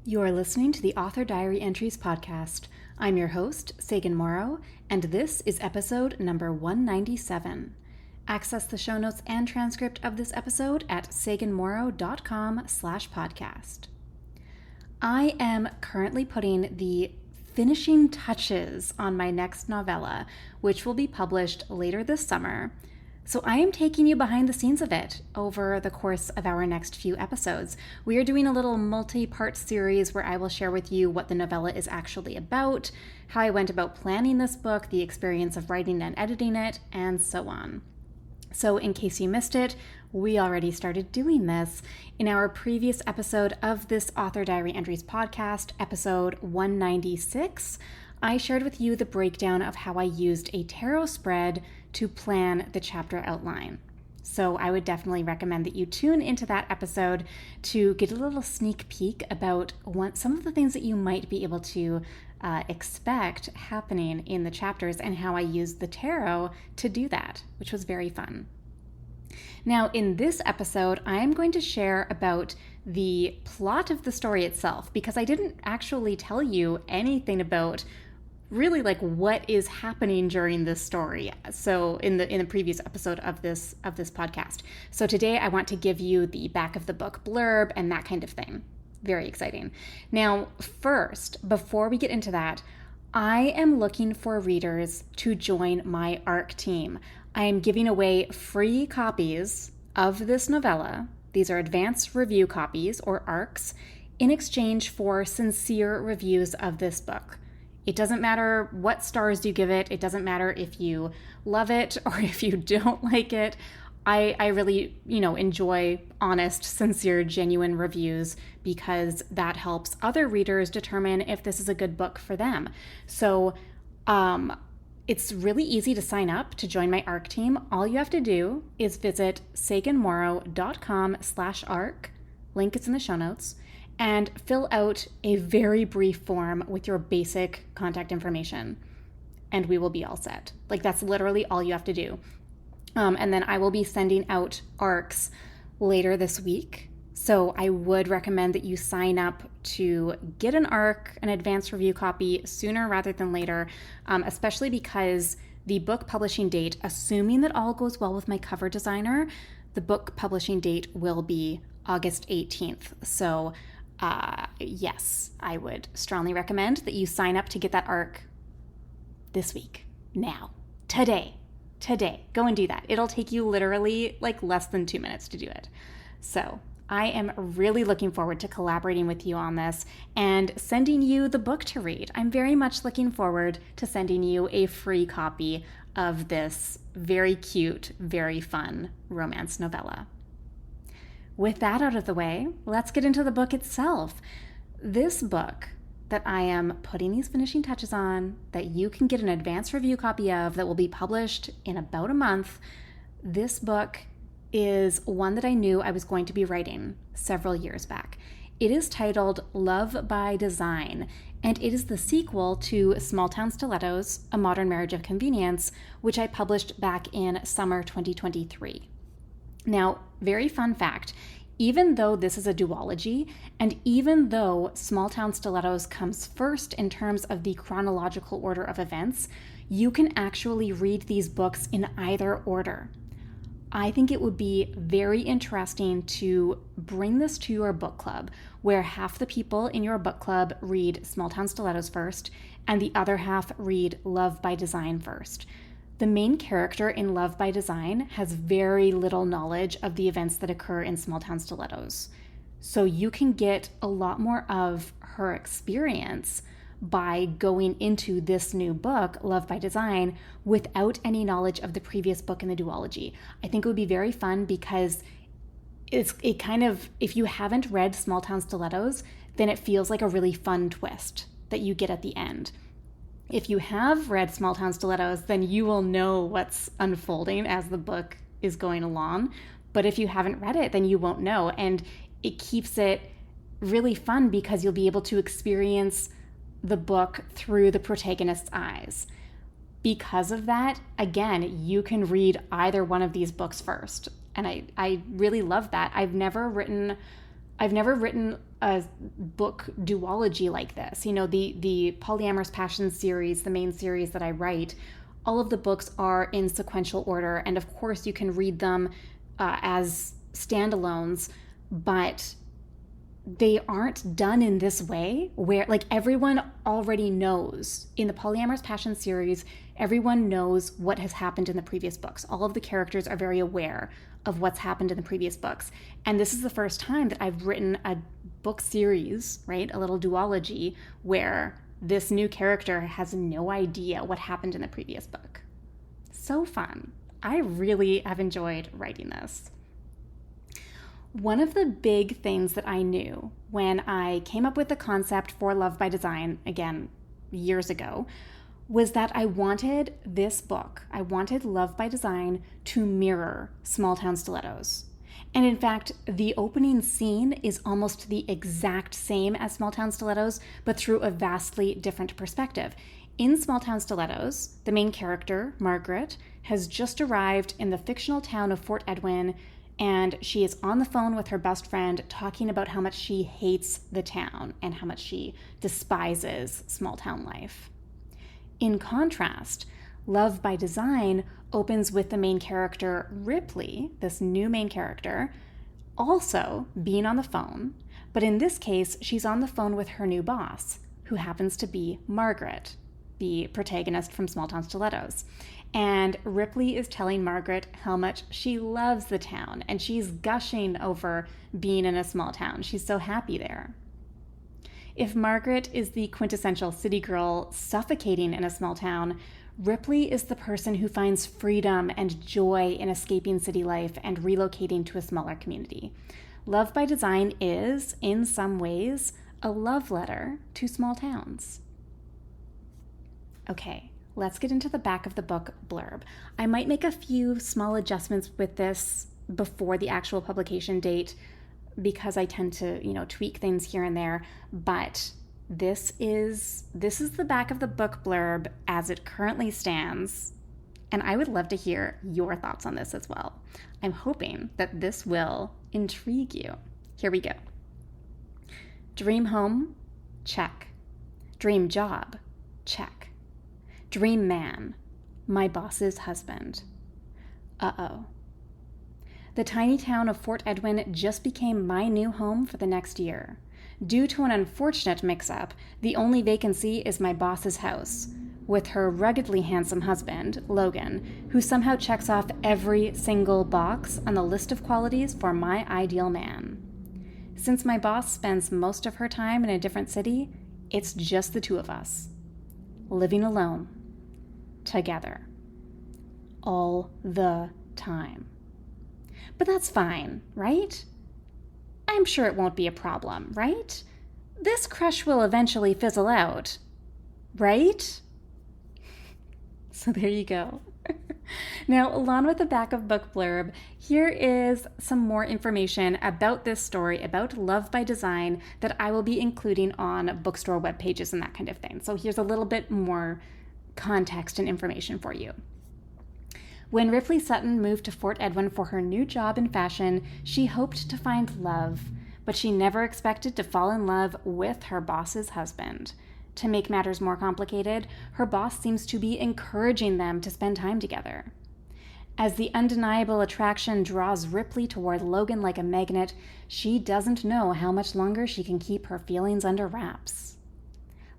You're listening to the Author Diary Entries podcast. I'm your host, Sagan Morrow, and this is episode number 197. Access the show notes and transcript of this episode at saganmorrow.com/podcast. I am currently putting the finishing touches on my next novella, which will be published later this summer. So I am taking you behind the scenes of it over the course of our next few episodes. We are doing a little multi-part series where I will share with you what the novella is actually about, how I went about planning this book, the experience of writing and editing it, and so on. So in case you missed it, we already started doing this. In our previous episode of this Author Diary Entries podcast, episode 196, I shared with you the breakdown of how I used a tarot spread to plan the chapter outline. So I would definitely recommend that you tune into that episode to get a little sneak peek about some of the things that you might be able to expect happening in the chapters and how I used the tarot to do that, which was very fun. Now, in this episode, I'm going to share about the plot of the story itself, because I didn't actually tell you anything about really like what is happening during this story. So in the previous episode of this podcast. So today I want to give you the back of the book blurb and that kind of thing. Very exciting. Now, first, before we get into that, I am looking for readers to join my ARC team. I am giving away free copies of this novella. These are advanced review copies, or ARCs, in exchange for sincere reviews of this book. It doesn't matter what stars you give it. It doesn't matter if you love it or if you don't like it. I really, enjoy honest, sincere, genuine reviews because that helps other readers determine if this is a good book for them. So it's really easy to sign up to join my ARC team. All you have to do is visit saganmorrow.com/ARC. Link is in the show notes. And fill out a very brief form with your basic contact information, and we will be all set. Like, that's literally all you have to do. And then I will be sending out ARCs later this week. So I would recommend that you sign up to get an ARC, an advanced review copy, sooner rather than later, especially because the book publishing date, assuming that all goes well with my cover designer, the book publishing date will be August 18th. So yes, I would strongly recommend that you sign up to get that ARC this week, now, today. Go and do that. It'll take you literally like less than 2 minutes to do it. So I am really looking forward to collaborating with you on this and sending you the book to read. I'm very much looking forward to sending you a free copy of this very cute, very fun romance novella. With that out of the way, let's get into the book itself. This book that I am putting these finishing touches on, that you can get an advanced review copy of, that will be published in about a month, this book is one that I knew I was going to be writing several years back. It is titled Love by Design, and it is the sequel to Small Town Stilettos, A Modern Marriage of Convenience, which I published back in summer 2023. Now, very fun fact, even though this is a duology, and even though Small Town Stilettos comes first in terms of the chronological order of events, you can actually read these books in either order. I think it would be very interesting to bring this to your book club, where half the people in your book club read Small Town Stilettos first, and the other half read Love by Design first. The main character in Love by Design has very little knowledge of the events that occur in Small Town Stilettos. So you can get a lot more of her experience by going into this new book, Love by Design, without any knowledge of the previous book in the duology. I think it would be very fun because it kind of, if you haven't read Small Town Stilettos, then it feels like a really fun twist that you get at the end. If you have read Small Town Stilettos, then you will know what's unfolding as the book is going along. But if you haven't read it, then you won't know. And it keeps it really fun because you'll be able to experience the book through the protagonist's eyes. Because of that, again, you can read either one of these books first. And I really love that. I've never written a book duology like this. You know, the Polyamorous Passion series, the main series that I write, all of the books are in sequential order. And of course, you can read them as standalones, but they aren't done in this way where like everyone already knows. In the Polyamorous Passion series, everyone knows what has happened in the previous books. All of the characters are very aware of what's happened in the previous books. And this is the first time that I've written a book series, right? A little duology where this new character has no idea what happened in the previous book. So fun. I really have enjoyed writing this. One of the big things that I knew when I came up with the concept for Love by Design, again, years ago, was that I wanted this book, I wanted Love by Design to mirror Small Town Stilettos. And in fact, the opening scene is almost the exact same as Small Town Stilettos, but through a vastly different perspective. In Small Town Stilettos, the main character, Margaret, has just arrived in the fictional town of Fort Edwin, and she is on the phone with her best friend talking about how much she hates the town and how much she despises small town life. In contrast, Love by Design opens with the main character, Ripley, this new main character, also being on the phone, but in this case, she's on the phone with her new boss, who happens to be Margaret, the protagonist from Small Town Stilettos. And Ripley is telling Margaret how much she loves the town, and she's gushing over being in a small town. She's so happy there. If Margaret is the quintessential city girl suffocating in a small town, Ripley is the person who finds freedom and joy in escaping city life and relocating to a smaller community. Love by Design is, in some ways, a love letter to small towns. Okay, let's get into the back of the book blurb. I might make a few small adjustments with this before the actual publication date because I tend to, tweak things here and there, but this is the back of the book blurb as it currently stands, and I would love to hear your thoughts on this as well. I'm hoping that this will intrigue you. Here we go. Dream home? Check. Dream job? Check. Dream man, my boss's husband. Uh-oh. The tiny town of Fort Edwin just became my new home for the next year. Due to an unfortunate mix-up, the only vacancy is my boss's house, with her ruggedly handsome husband, Logan, who somehow checks off every single box on the list of qualities for my ideal man. Since my boss spends most of her time in a different city, it's just the two of us, living alone. Together. All the time. But that's fine, right? I'm sure it won't be a problem, right? This crush will eventually fizzle out, right? So there you go. Now, along with the back of book blurb, here is some more information about this story, about Love by Design, that I will be including on bookstore web pages and that kind of thing. So here's a little bit more context and information for you. When Ripley Sutton moved to Fort Edwin for her new job in fashion, she hoped to find love, but she never expected to fall in love with her boss's husband. To make matters more complicated, her boss seems to be encouraging them to spend time together. As the undeniable attraction draws Ripley toward Logan like a magnet, she doesn't know how much longer she can keep her feelings under wraps.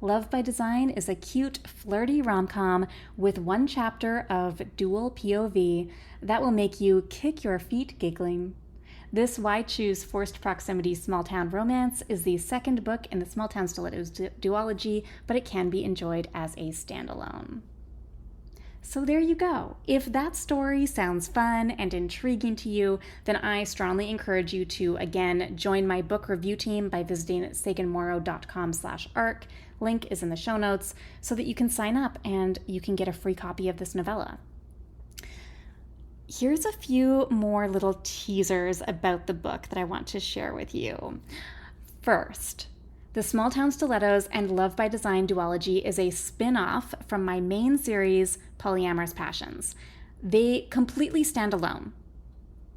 Love by Design is a cute, flirty rom-com with one chapter of dual POV that will make you kick your feet giggling. This Why Choose Forced Proximity Small Town Romance is the second book in the Small Town Stilettos duology, but it can be enjoyed as a standalone. So there you go. If that story sounds fun and intriguing to you, then I strongly encourage you to, again, join my book review team by visiting saganmorrow.com/arc. Link is in the show notes so that you can sign up and you can get a free copy of this novella. Here's a few more little teasers about the book that I want to share with you. First, the Small Town Stilettos and Love by Design duology is a spin-off from my main series, Polyamorous Passions. They completely stand alone.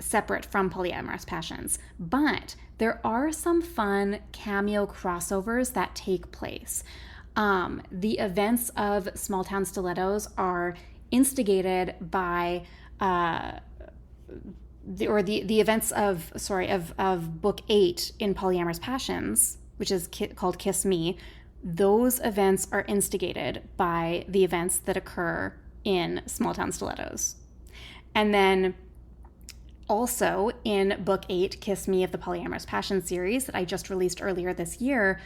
separate from Polyamorous Passions, but there are some fun cameo crossovers that take place. The events of Small Town Stilettos are instigated by the events of book 8 in Polyamorous Passions, which is called Kiss Me. Those events are instigated by the events that occur in Small Town Stilettos. And then also in book 8, Kiss Me of the Polyamorous Passion series that I just released earlier this year,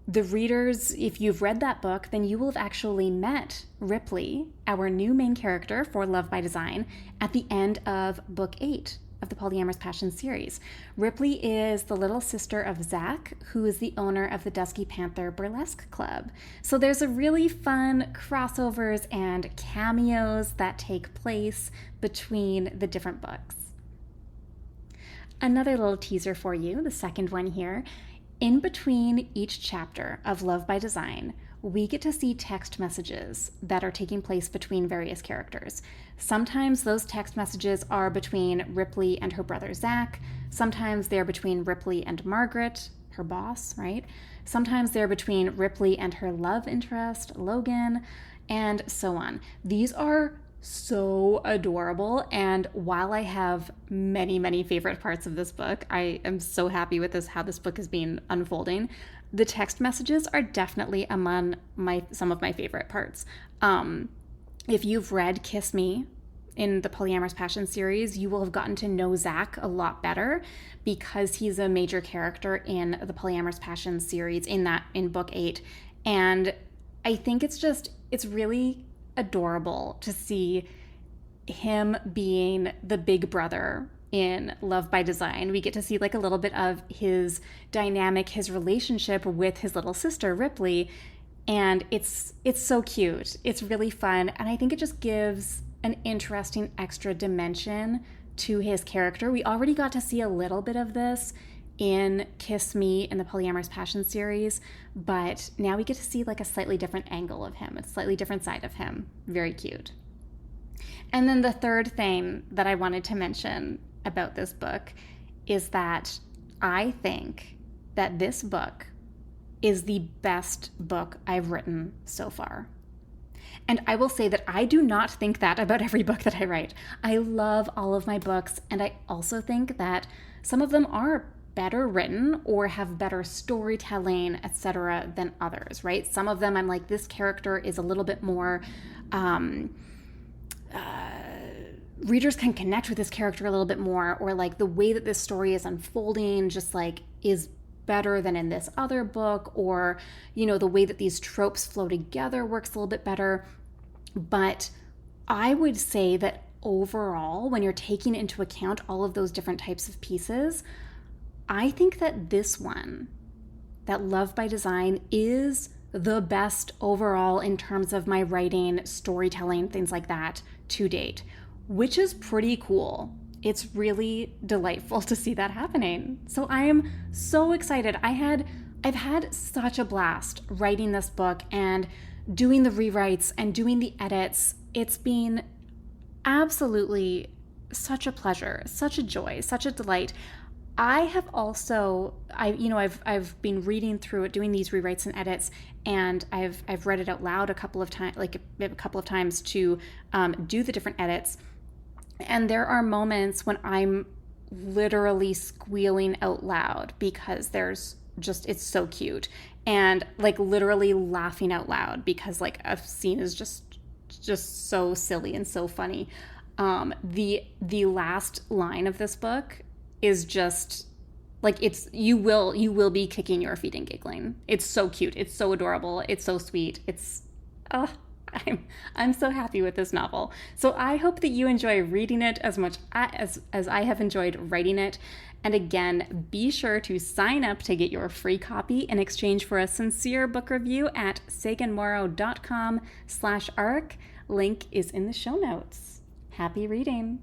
the readers, if you've read that book, then you will have actually met Ripley, our new main character for Love by Design, at the end of book 8 of the Polyamorous Passion series. Ripley is the little sister of Zach, who is the owner of the Dusky Panther Burlesque Club. So there's a really fun crossovers and cameos that take place between the different books. Another little teaser for you, the second one here. In between each chapter of Love by Design, we get to see text messages that are taking place between various characters. Sometimes those text messages are between Ripley and her brother Zach. Sometimes they're between Ripley and Margaret, her boss, right? Sometimes they're between Ripley and her love interest, Logan, and so on. These are so adorable, and while I have many favorite parts of this book, I am so happy with how this book is being unfolding. The text messages are definitely among some of my favorite parts. If you've read Kiss Me in the Polyamorous Passion series, you will have gotten to know Zach a lot better because he's a major character in the Polyamorous Passion series in book 8, and I think it's really adorable to see him being the big brother in Love by Design. We get to see like a little bit of his dynamic, his relationship with his little sister Ripley, and it's so cute. It's really fun, and I think it just gives an interesting extra dimension to his character. We already got to see a little bit of this in Kiss Me in the Polyamorous Passion series, but now we get to see like a slightly different angle of him, a slightly different side of him. Very cute. And then the third thing that I wanted to mention about this book is that I think that this book is the best book I've written so far. And I will say that I do not think that about every book that I write. I love all of my books, and I also think that some of them are better written or have better storytelling, etc., than others, right? Some of them I'm like, this character is a little bit more, readers can connect with this character a little bit more, or like the way that this story is unfolding just like is better than in this other book, or, you know, the way that these tropes flow together works a little bit better. But I would say that overall, when you're taking into account all of those different types of pieces, I think that this one, that Love by Design, is the best overall in terms of my writing, storytelling, things like that to date, which is pretty cool. It's really delightful to see that happening. So I am so excited. I've had such a blast writing this book and doing the rewrites and doing the edits. It's been absolutely such a pleasure, such a joy, such a delight. I have also, I've been reading through it, doing these rewrites and edits, and I've read it out loud a couple of times to do the different edits. And there are moments when I'm literally squealing out loud because it's so cute, and like literally laughing out loud because like a scene is just so silly and so funny. The last line of this book is just like, you will be kicking your feet and giggling. It's so cute. It's so adorable. It's so sweet. I'm so happy with this novel. So I hope that you enjoy reading it as much as I have enjoyed writing it. And again, be sure to sign up to get your free copy in exchange for a sincere book review at saganmorrow.com/arc. Link is in the show notes. Happy reading.